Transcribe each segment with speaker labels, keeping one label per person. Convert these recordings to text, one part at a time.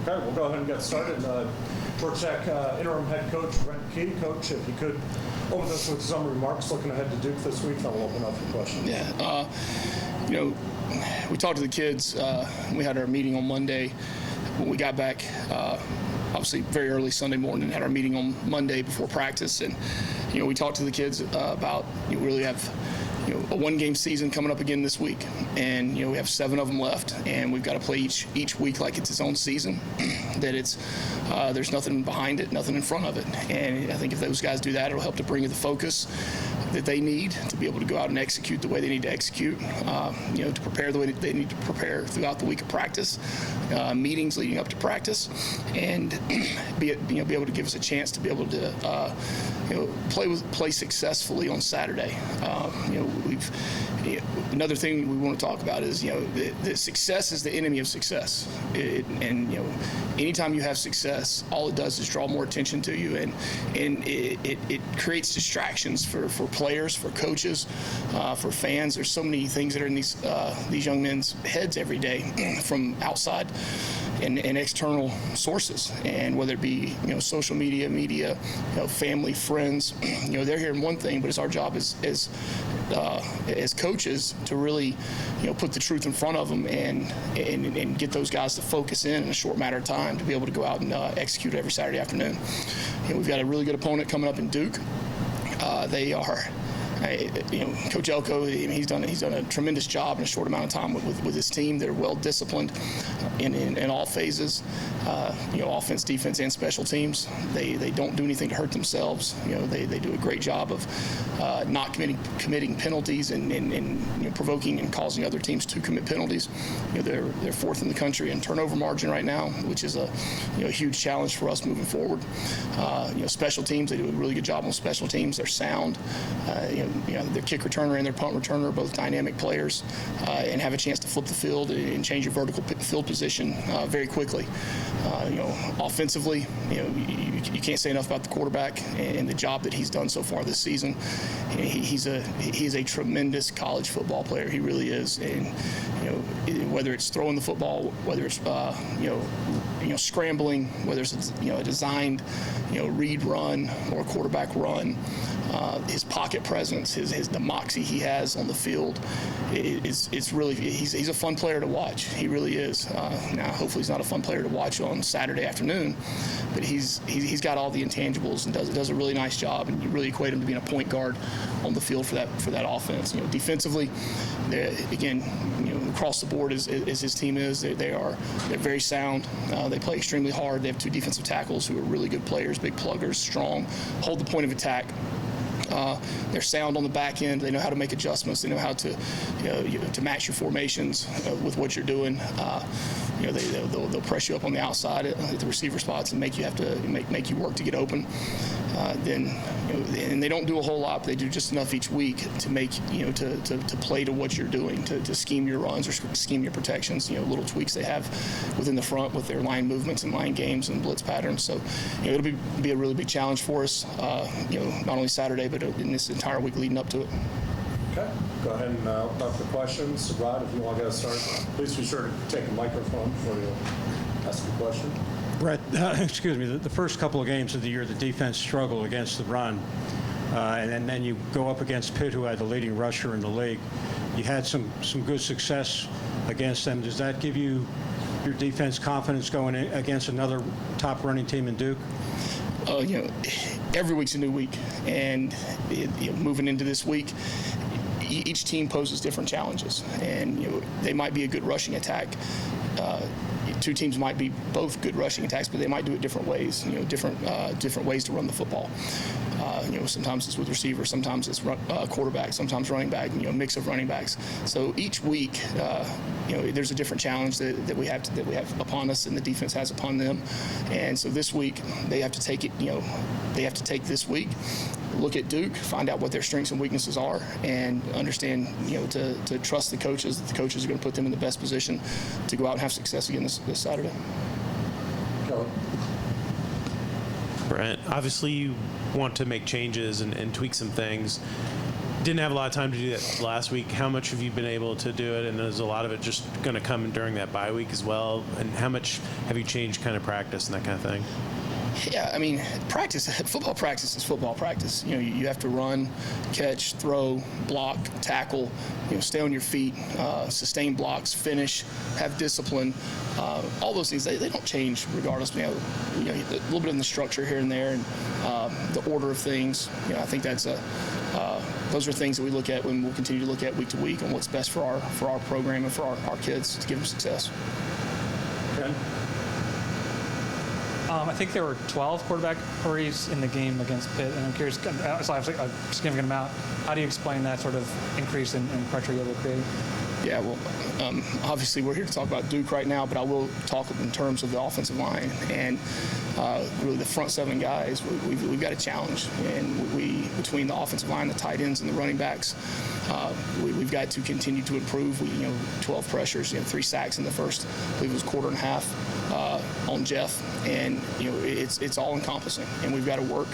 Speaker 1: Okay, we'll go ahead and get started. Georgia Tech interim head coach Brent, Coach, if you could open this with some remarks looking ahead to Duke this week, then we'll open up for questions.
Speaker 2: Yeah, we talked to the kids. We had our meeting on Monday. When we got back, obviously very early Sunday morning, had our meeting on Monday before practice, and we talked to the kids about we really have a one-game season coming up again this week, and we have 7 of them left, and we've got to play each week like it's its own season. That it's there's nothing behind it, nothing in front of it, and I think if those guys do that, it'll help to bring the focus that they need to be able to go out and execute the way they need to execute, to prepare the way that they need to prepare throughout the week of practice, meetings leading up to practice, and be able to give us a chance to be able to play successfully on Saturday. Another thing we want to talk about is the success is the enemy of success, and anytime you have success, all it does is draw more attention to you, and it creates distractions for players, for coaches, for fans. There's so many things that are in these young men's heads every day from outside and external sources, and whether it be social media, family, friends, they're hearing one thing, but it's our job as coaches to really put the truth in front of them and get those guys to focus in a short matter of time to be able to go out and execute every Saturday afternoon. We've got a really good opponent coming up in Duke. They are. Coach Elko, he's done a tremendous job in a short amount of time with his team. They're well disciplined in all phases, offense, defense, and special teams. They don't do anything to hurt themselves. They do a great job of not committing penalties and provoking and causing other teams to commit penalties. They're 4th in the country in turnover margin right now, which is a huge challenge for us moving forward. Special teams, they do a really good job on special teams. They're sound. Their kick returner and their punt returner are both dynamic players, and have a chance to flip the field and change your vertical field position very quickly. Offensively, you can't say enough about the quarterback and the job that he's done so far this season. He is a tremendous college football player. He really is, and whether it's throwing the football, whether it's scrambling, whether it's a designed read run or a quarterback run, his pocket presence, the moxie he has on the field, it's really he's a fun player to watch. He really is. Now, hopefully, he's not a fun player to watch on Saturday afternoon, but he's got all the intangibles and does a really nice job. And you really equate him to being a point guard on the field for that offense. Defensively, again, across the board as his team is, they're very sound. They play extremely hard. They have 2 defensive tackles who are really good players, big pluggers, strong, hold the point of attack. They're sound on the back end. They know how to make adjustments. They know how to to match your formations with what you're doing. They'll press you up on the outside at the receiver spots and make you have to make you work to get open. And they don't do a whole lot, but they do just enough each week to make to play to what you're doing, to scheme your runs or scheme your protections. Little tweaks they have within the front with their line movements and line games and blitz patterns. So it'll be a really big challenge for us. Not only Saturday, but in this entire week leading up to it.
Speaker 1: Okay, go ahead and open up for questions. Rod, if you want to get us started, please be sure to take a microphone before you ask a question.
Speaker 3: Brett, the first couple of games of the year, the defense struggled against the run, and then you go up against Pitt, who had the leading rusher in the league. You had some good success against them. Does that give you your defense confidence going against another top running team in Duke?
Speaker 2: Every week's a new week, and moving into this week, each team poses different challenges, and they might be a good rushing attack. 2 teams might be both good rushing attacks, but they might do it different ways. Different ways to run the football. Sometimes it's with receivers, sometimes it's quarterback, sometimes running back. A mix of running backs. So each week, there's a different challenge that we have upon us, and the defense has upon them. And so this week, they have to take it. They have to take this week, look at Duke, find out what their strengths and weaknesses are, and understand, to trust the coaches. That the coaches are going to put them in the best position to go out and have success again this Saturday.
Speaker 1: Kelly.
Speaker 4: Brent, obviously you want to make changes and tweak some things. didn't have a lot of time to do that last week. How much have you been able to do it? And is a lot of it just going to come during that bye week as well? And how much have you changed kind of practice and that kind of thing?
Speaker 2: Yeah, I mean, football practice is football practice. You know, you have to run, catch, throw, block, tackle, stay on your feet, sustain blocks, finish, have discipline. All those things, they don't change regardless. A little bit in the structure here and there and the order of things. I think those are things that we look at when we'll continue to look at week to week on what's best for our program and for our kids to give them success.
Speaker 1: Ken?
Speaker 5: I think there were 12 quarterback hurries in the game against Pitt, and I'm curious, so obviously a significant amount. How do you explain that sort of increase in pressure you're able to create?
Speaker 2: Yeah, well, obviously we're here to talk about Duke right now, but I will talk in terms of the offensive line and really the front seven guys. We've got a challenge, and we between the offensive line, the tight ends, and the running backs, we've got to continue to improve. 12 pressures, 3 sacks in the first, I believe it was quarter and a half on Jeff, and it's all encompassing, and we've got to work.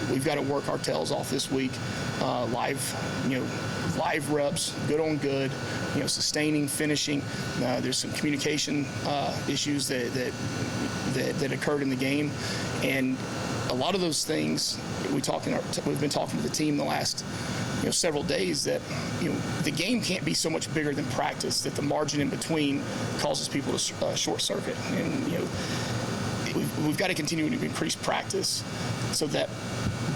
Speaker 2: We've got to work our tails off this week, live reps, good on good, sustaining, finishing. There's some communication issues that occurred in the game, and a lot of those things we've been talking to the team the last several days that the game can't be so much bigger than practice, that the margin in between causes people to short circuit, and we've got to continue to increase practice so that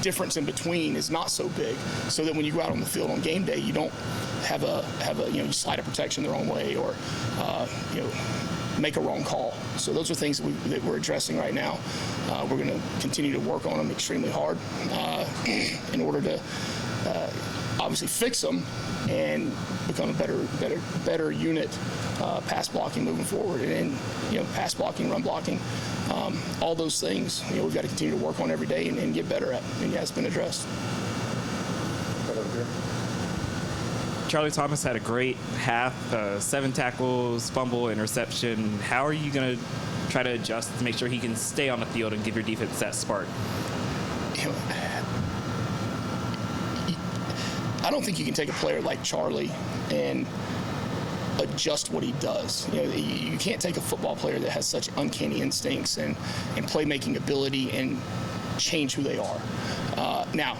Speaker 2: difference in between is not so big, so that when you go out on the field on game day, you don't have you slide a protection the wrong way or make a wrong call. So those are things that we're addressing right now. We're going to continue to work on them extremely hard in order to obviously fix them and become a better unit, pass blocking moving forward, and pass blocking, run blocking, all those things we've got to continue to work on every day and get better at. And yeah, it's been addressed.
Speaker 1: Right over here.
Speaker 6: Charlie Thomas had a great half, 7 tackles, fumble, interception. How are you going to try to adjust to make sure he can stay on the field and give your defense that spark?
Speaker 2: I don't think you can take a player like Charlie and adjust what he does. You can't take a football player that has such uncanny instincts and playmaking ability and change who they are. Now,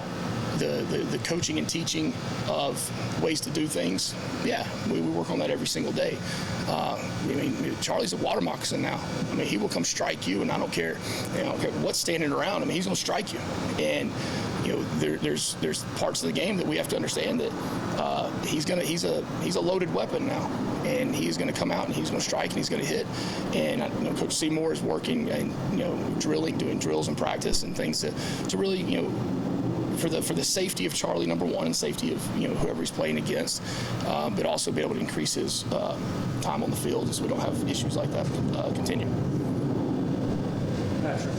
Speaker 2: the coaching and teaching of ways to do things, yeah, we work on that every single day. Charlie's a water moccasin now. He will come strike you, and I don't care, what's standing around. He's going to strike you. And there's parts of the game that we have to understand that he's a loaded weapon now, and he's going to come out and he's going to strike and he's going to hit. And Coach Seymour is working and doing drills and practice and things to really for the safety of Charlie, number one, and safety of whoever he's playing against, but also be able to increase his time on the field so we don't have issues like that continue.
Speaker 1: Patrick.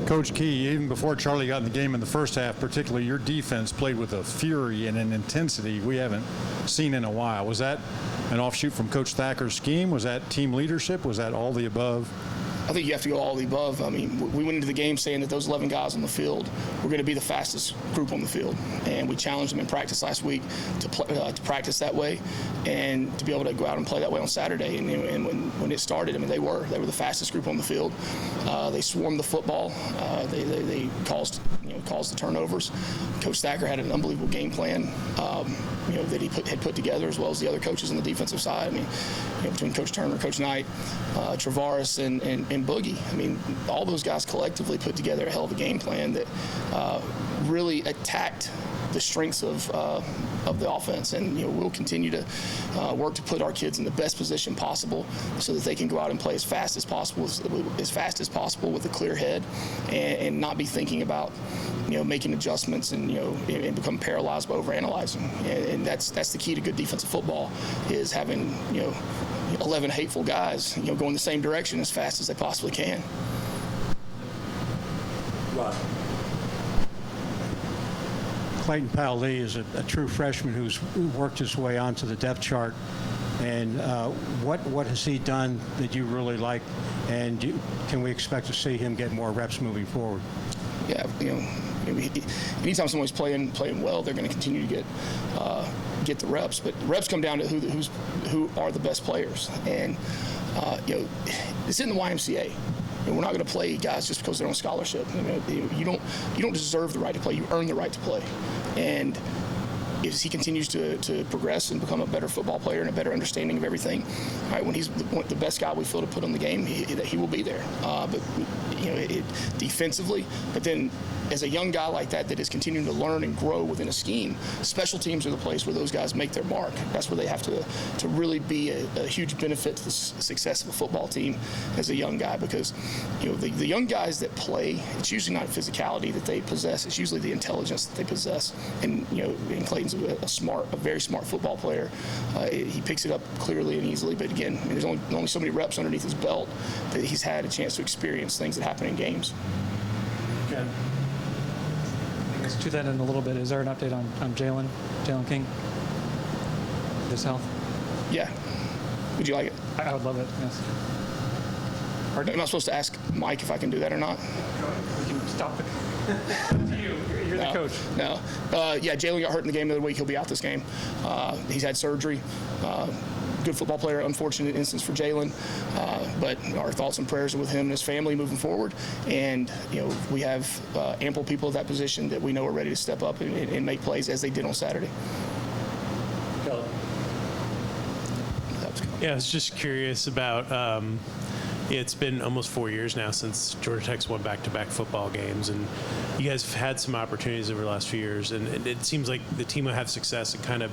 Speaker 7: Coach Key, even before Charlie got in the game in the first half, particularly your defense played with a fury and an intensity we haven't seen in a while. Was that an offshoot from Coach Thacker's scheme? Was that team leadership? Was that all the above?
Speaker 2: I think you have to go all of the above. We went into the game saying that those 11 guys on the field were going to be the fastest group on the field, and we challenged them in practice last week to practice that way and to be able to go out and play that way on Saturday. And when it started, they were the fastest group on the field. They swarmed the football. They caused the turnovers. Coach Thacker had an unbelievable game plan that he had put together, as well as the other coaches on the defensive side. Between Coach Turner, Coach Knight, Travaris, and Boogie. All those guys collectively put together a hell of a game plan that really attacked the strengths of the offense, and we'll continue to work to put our kids in the best position possible so that they can go out and play as fast as possible with a clear head, and not be thinking about making adjustments and and become paralyzed by overanalyzing. And that's the key to good defensive football, is having 11 hateful guys going the same direction as fast as they possibly can.
Speaker 1: Rod.
Speaker 3: Clayton Powell Lee is a true freshman who's worked his way onto the depth chart. And what has he done that you really like? And can we expect to see him get more reps moving forward?
Speaker 2: Yeah, anytime someone's playing well, they're going to continue to get the reps. But reps come down to who are the best players, and it's in the YMCA. And we're not going to play guys just because they're on scholarship. You don't deserve the right to play. You earn the right to play. And as he continues to progress and become a better football player and a better understanding of everything, right, when he's the best guy we feel to put on the game, he will be there. But defensively, but then as a young guy like that is continuing to learn and grow within a scheme, special teams are the place where those guys make their mark. That's where they have to really be a huge benefit to the success of a football team as a young guy, because the young guys that play, it's usually not physicality that they possess, it's usually the intelligence that they possess. And Clayton's a very smart football player. He picks it up clearly and easily, but again, there's only so many reps underneath his belt that he's had a chance to experience things that happen in games.
Speaker 1: Ken?
Speaker 5: Let's do that in a little bit. Is there an update on Jalen King? His health?
Speaker 2: Yeah. Would you like it?
Speaker 5: I would love it, yes.
Speaker 2: Am I supposed to ask Mike if I can do that or not?
Speaker 5: We can stop it. You're the coach.
Speaker 2: No. Yeah, Jalen got hurt in the game the other week. He'll be out this game. He's had surgery. Good football player, unfortunate instance for Jalen. But our thoughts and prayers are with him and his family moving forward. And, we have ample people at that position that we know are ready to step up and make plays as they did on Saturday.
Speaker 1: Kelly?
Speaker 4: Yeah, I was just curious about it's been almost 4 years now since Georgia Tech's won back-to-back football games, and you guys have had some opportunities over the last few years, and it seems like the team will have success and kind of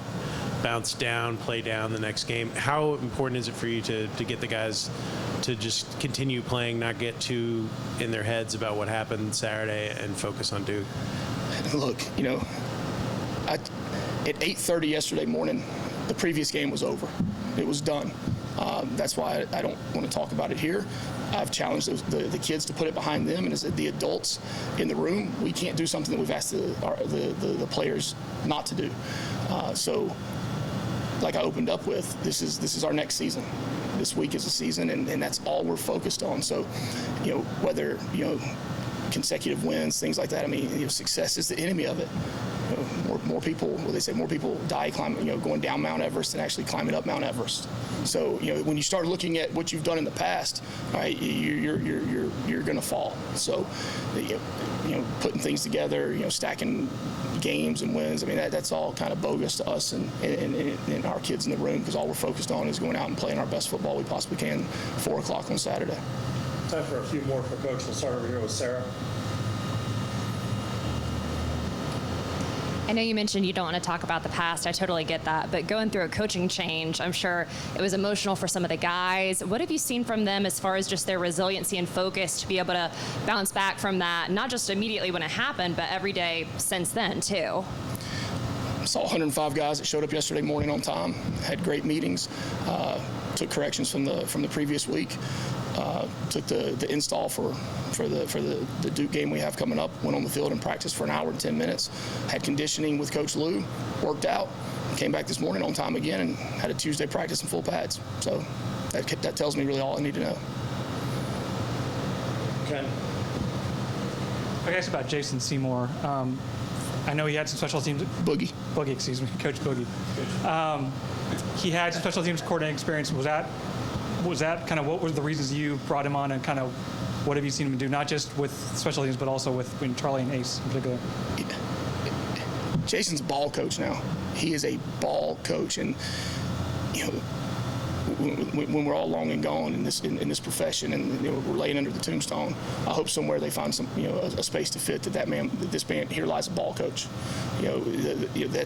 Speaker 4: bounce down, play down the next game. How important is it for you to get the guys to just continue playing, not get too in their heads about what happened Saturday, and focus on Duke?
Speaker 2: Look, at 8:30 yesterday morning, the previous game was over. It was done. That's why I don't want to talk about it here. I've challenged the kids to put it behind them, and as the adults in the room, we can't do something that we've asked the players not to do. So, like I opened up with, this is our next season. This week is a season, and that's all we're focused on. So, whether consecutive wins, things like that. I mean, success is the enemy of it. More people, they say more people die climbing, going down Mount Everest than actually climbing up Mount Everest. So, when you start looking at what you've done in the past, right, you're going to fall. So, putting things together, stacking games and wins. I mean, that's all kind of bogus to us and our kids in the room, because all we're focused on is going out and playing our best football we possibly can 4 o'clock on Saturday.
Speaker 1: Time for a few more for Coach. We'll start over here with Sarah.
Speaker 8: I know you mentioned you don't want to talk about the past. I totally get that. But going through a coaching change, I'm sure it was emotional for some of the guys. What have you seen from them as far as just their resiliency and focus to be able to bounce back from that, not just immediately when it happened, but every day since then, too?
Speaker 2: I saw 105 guys that showed up yesterday morning on time, had great meetings, took corrections from the previous week, took the install for the Duke game we have coming up, went on the field and practiced for an hour and 10 minutes, had conditioning with Coach Lou, worked out, came back this morning on time again, and had a Tuesday practice in full pads. So that tells me really all I need to know.
Speaker 1: Ken?
Speaker 5: I guess about Jason Seymour. I know he had some special teams.
Speaker 2: Boogie,
Speaker 5: excuse me, Coach Boogie. He had some special teams coordinating experience. Was that kind of what were the reasons you brought him on, and kind of what have you seen him do, not just with special teams, but also with Charlie and Ace in particular?
Speaker 2: Jason's a ball coach now. He is a ball coach, and when we're all long and gone in this profession, and we're laying under the tombstone, I hope somewhere they find some a space to fit that this man here lies a ball coach.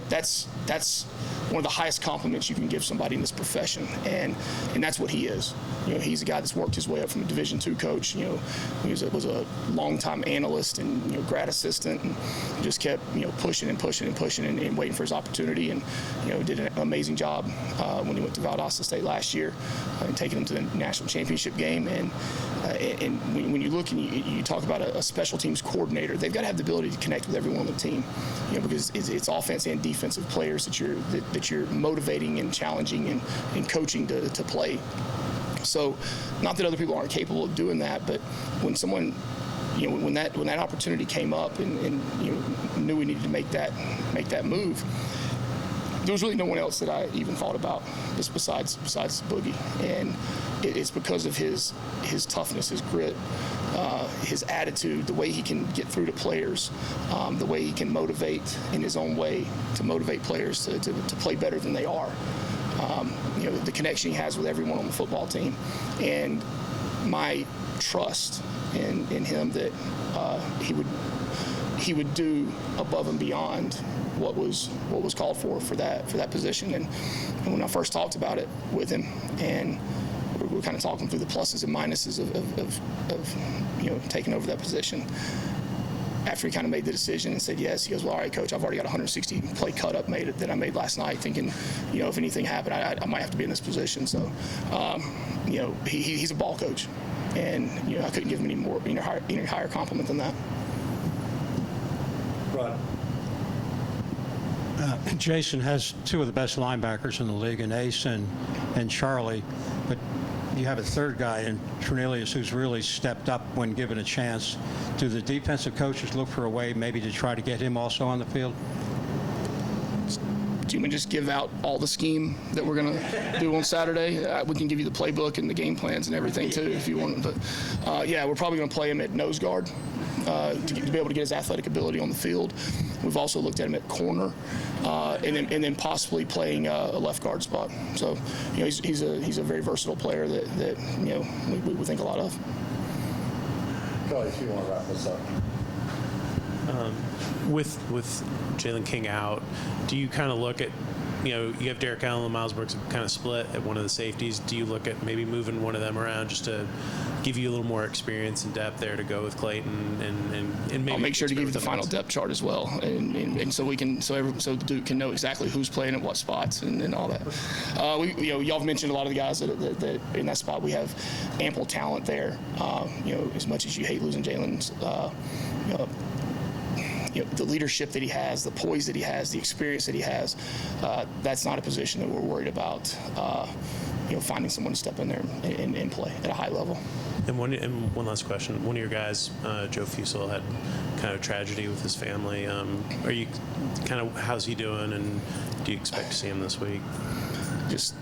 Speaker 2: That's one of the highest compliments you can give somebody in this profession, and that's what he is. He's a guy that's worked his way up from a Division II coach. He was a longtime analyst and grad assistant, and just kept pushing and waiting for his opportunity, and did an amazing job when he went to Valdosta State last year and taking them to the national championship game. And when you look and you talk about a special teams coordinator, they've got to have the ability to connect with everyone on the team, because it's offense and defensive players that you're motivating and challenging and coaching to play. So, not that other people aren't capable of doing that, but when someone when that opportunity came up and knew we needed to make that move, there was really no one else that I even thought about besides Boogie, and it's because of his toughness, his grit, his attitude, the way he can get through to players, the way he can motivate in his own way to motivate players to play better than they are. The connection he has with everyone on the football team, and my trust in him that he would do above and beyond what was called for that position. And when I first talked about it with him, and we were kind of talking through the pluses and minuses of taking over that position. After he kind of made the decision and said yes, he goes, well, all right, coach, I've already got a 160 play cut up that I made last night, thinking, if anything happened, I might have to be in this position. So, he's a ball coach, and I couldn't give him any higher compliment than that.
Speaker 1: Right.
Speaker 3: Jason has two of the best linebackers in the league, in Ace and Charlie, but you have a third guy in Trinelius who's really stepped up when given a chance. Do the defensive coaches look for a way maybe to try to get him also on the field?
Speaker 2: Do you want me to just give out all the scheme that we're going to do on Saturday? We can give you the playbook and the game plans and everything too if you want. But we're probably going to play him at nose guard to be able to get his athletic ability on the field. We've also looked at him at corner and then possibly playing a left guard spot. So he's a very versatile player that we think a lot of.
Speaker 1: Kelly, if you want to wrap this up.
Speaker 4: With Jalen King out, do you kind of look at, you have Derek Allen and Miles Brooks kind of split at one of the safeties. Do you look at maybe moving one of them around just to give you a little more experience and depth there to go with Clayton and maybe?
Speaker 2: I'll make sure to give you the final depth chart as well, and so we can so Duke can know exactly who's playing at what spots and all that. Y'all have mentioned a lot of the guys that in that spot. We have ample talent there. As much as you hate losing Jalen's. The leadership that he has, the poise that he has, the experience that he has, that's not a position that we're worried about, finding someone to step in there and play at a high level.
Speaker 4: And one last question. One of your guys, Joe Fusil, had kind of tragedy with his family. Are you kind of, how's he doing, and do you expect to see him this week?
Speaker 2: Just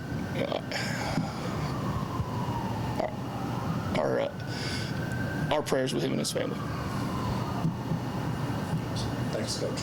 Speaker 2: our prayers with him and his family.
Speaker 1: Thanks, Coach.